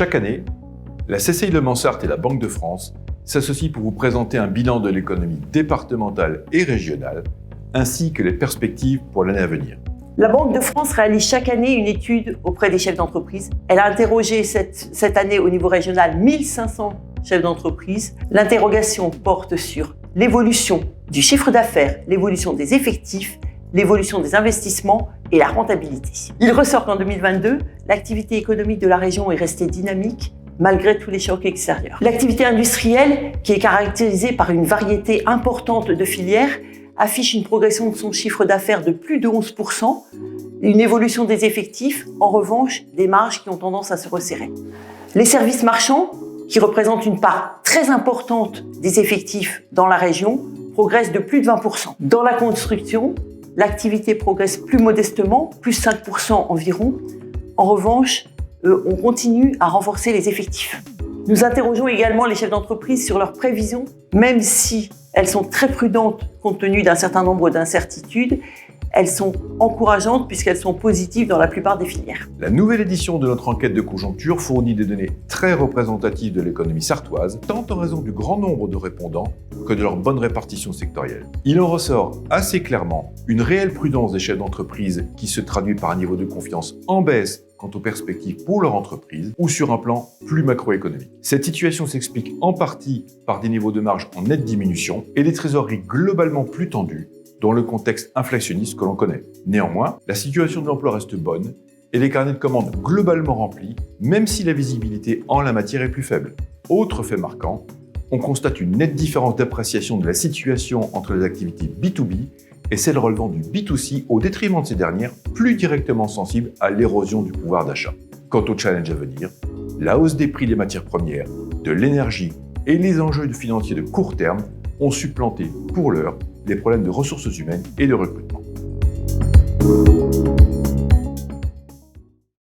Chaque année, la CCI Le Mans-Sarthe et la Banque de France s'associent pour vous présenter un bilan de l'économie départementale et régionale, ainsi que les perspectives pour l'année à venir. La Banque de France réalise chaque année une étude auprès des chefs d'entreprise. Elle a interrogé cette année au niveau régional 1500 chefs d'entreprise. L'interrogation porte sur l'évolution du chiffre d'affaires, l'évolution des effectifs, l'évolution des investissements et la rentabilité. Il ressort qu'en 2022, l'activité économique de la région est restée dynamique malgré tous les chocs extérieurs. L'activité industrielle, qui est caractérisée par une variété importante de filières, affiche une progression de son chiffre d'affaires de plus de 11%, une évolution des effectifs, en revanche, des marges qui ont tendance à se resserrer. Les services marchands, qui représentent une part très importante des effectifs dans la région, progressent de plus de 20%. Dans la construction, l'activité progresse plus modestement, plus 5% environ. En revanche, on continue à renforcer les effectifs. Nous interrogeons également les chefs d'entreprise sur leurs prévisions, même si elles sont très prudentes compte tenu d'un certain nombre d'incertitudes. Elles sont encourageantes puisqu'elles sont positives dans la plupart des filières. La nouvelle édition de notre enquête de conjoncture fournit des données très représentatives de l'économie sartoise, tant en raison du grand nombre de répondants que de leur bonne répartition sectorielle. Il en ressort assez clairement une réelle prudence des chefs d'entreprise qui se traduit par un niveau de confiance en baisse quant aux perspectives pour leur entreprise ou sur un plan plus macroéconomique. Cette situation s'explique en partie par des niveaux de marge en nette diminution et des trésoreries globalement plus tendues dans le contexte inflationniste que l'on connaît. Néanmoins, la situation de l'emploi reste bonne et les carnets de commandes globalement remplis, même si la visibilité en la matière est plus faible. Autre fait marquant, on constate une nette différence d'appréciation de la situation entre les activités B2B et celles relevant du B2C au détriment de ces dernières, plus directement sensibles à l'érosion du pouvoir d'achat. Quant au challenge à venir, la hausse des prix des matières premières, de l'énergie et les enjeux financiers de court terme ont supplanté, pour l'heure, les problèmes de ressources humaines et de recrutement.